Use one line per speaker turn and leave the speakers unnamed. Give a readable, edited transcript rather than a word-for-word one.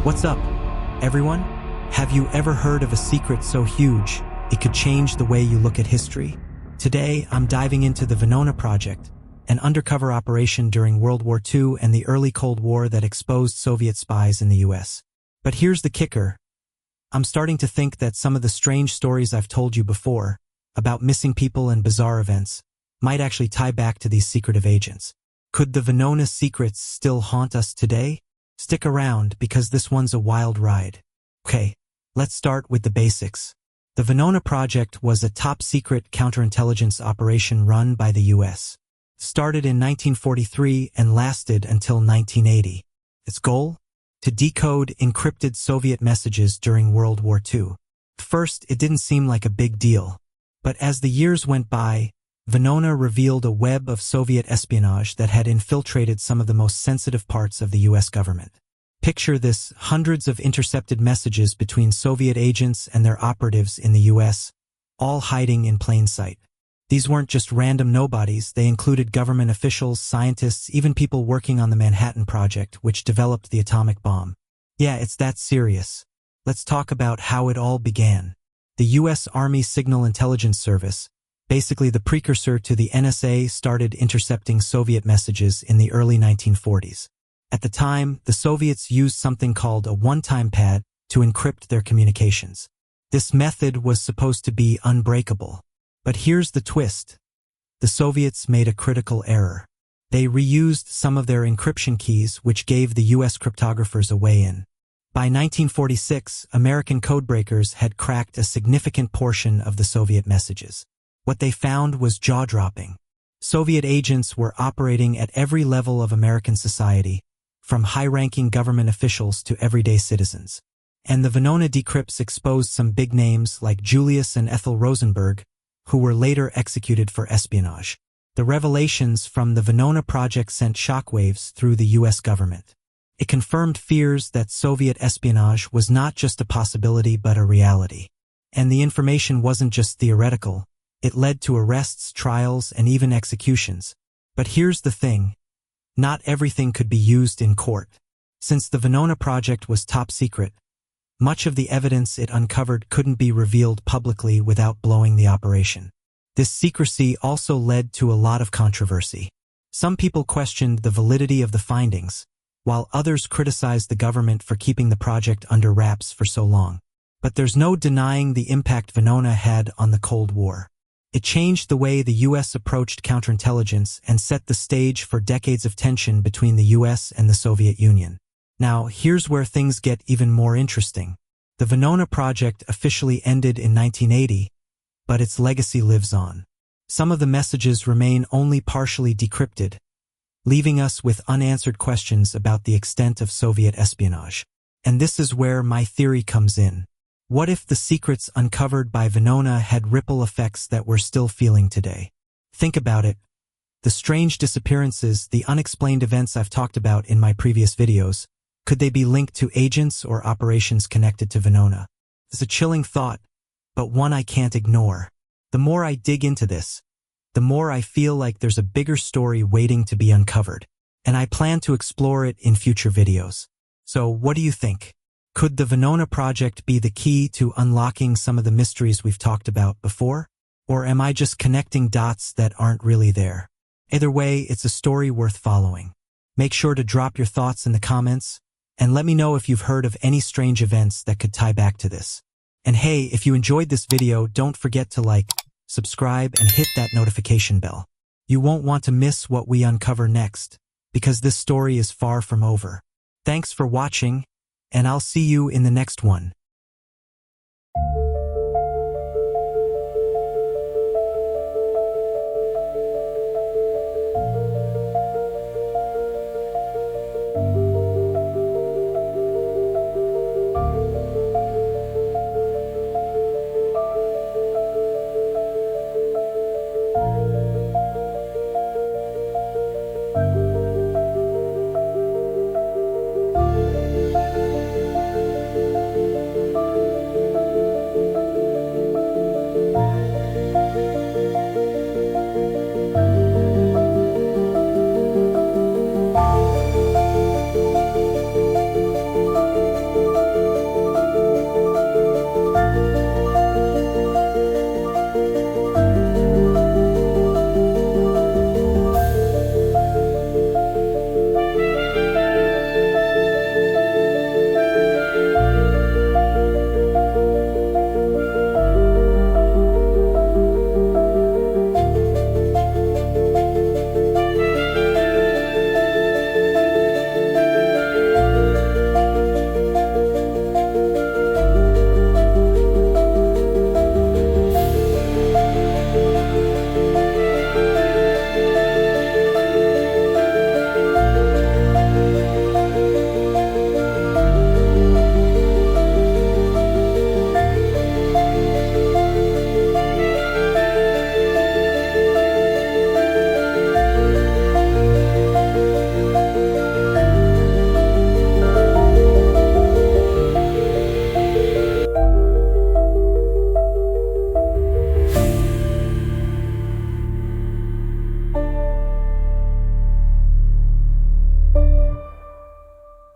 What's up, everyone? Have you ever heard of a secret so huge it could change the way you look at history? Today, I'm diving into the Venona Project, an undercover operation during World War II and the early Cold War that exposed Soviet spies in the US. But here's the kicker. I'm starting to think that some of the strange stories I've told you before, about missing people and bizarre events, might actually tie back to these secretive agents. Could the Venona secrets still haunt us today? Stick around because this one's a wild ride. Okay, let's start with the basics. The Venona Project was a top-secret counterintelligence operation run by the US. Started in 1943 and lasted until 1980. Its goal? To decode encrypted Soviet messages during World War II. First, it didn't seem like a big deal. But as the years went by, Venona revealed a web of Soviet espionage that had infiltrated some of the most sensitive parts of the US government. Picture this: hundreds of intercepted messages between Soviet agents and their operatives in the US, all hiding in plain sight. These weren't just random nobodies, they included government officials, scientists, even people working on the Manhattan Project, which developed the atomic bomb. Yeah, it's that serious. Let's talk about how it all began. The US Army Signal Intelligence Service, basically the precursor to the NSA, started intercepting Soviet messages in the early 1940s. At the time, the Soviets used something called a one-time pad to encrypt their communications. This method was supposed to be unbreakable. But here's the twist. The Soviets made a critical error. They reused some of their encryption keys, which gave the US cryptographers a way in. By 1946, American codebreakers had cracked a significant portion of the Soviet messages. What they found was jaw-dropping. Soviet agents were operating at every level of American society, from high-ranking government officials to everyday citizens. And the Venona Decrypts exposed some big names like Julius and Ethel Rosenberg, who were later executed for espionage. The revelations from the Venona Project sent shockwaves through the US government. It confirmed fears that Soviet espionage was not just a possibility but a reality. And the information wasn't just theoretical. It led to arrests, trials, and even executions. But here's the thing. Not everything could be used in court. Since the Venona Project was top secret, much of the evidence it uncovered couldn't be revealed publicly without blowing the operation. This secrecy also led to a lot of controversy. Some people questioned the validity of the findings, while others criticized the government for keeping the project under wraps for so long. But there's no denying the impact Venona had on the Cold War. It changed the way the US approached counterintelligence and set the stage for decades of tension between the US and the Soviet Union. Now, here's where things get even more interesting. The Venona Project officially ended in 1980, but its legacy lives on. Some of the messages remain only partially decrypted, leaving us with unanswered questions about the extent of Soviet espionage. And this is where my theory comes in. What if the secrets uncovered by Venona had ripple effects that we're still feeling today? Think about it. The strange disappearances, the unexplained events I've talked about in my previous videos, could they be linked to agents or operations connected to Venona? It's a chilling thought, but one I can't ignore. The more I dig into this, the more I feel like there's a bigger story waiting to be uncovered, and I plan to explore it in future videos. So what do you think? Could the Venona Project be the key to unlocking some of the mysteries we've talked about before? Or am I just connecting dots that aren't really there? Either way, it's a story worth following. Make sure to drop your thoughts in the comments, and let me know if you've heard of any strange events that could tie back to this. And hey, if you enjoyed this video, don't forget to like, subscribe, and hit that notification bell. You won't want to miss what we uncover next, because this story is far from over. Thanks for watching, and I'll see you in the next one.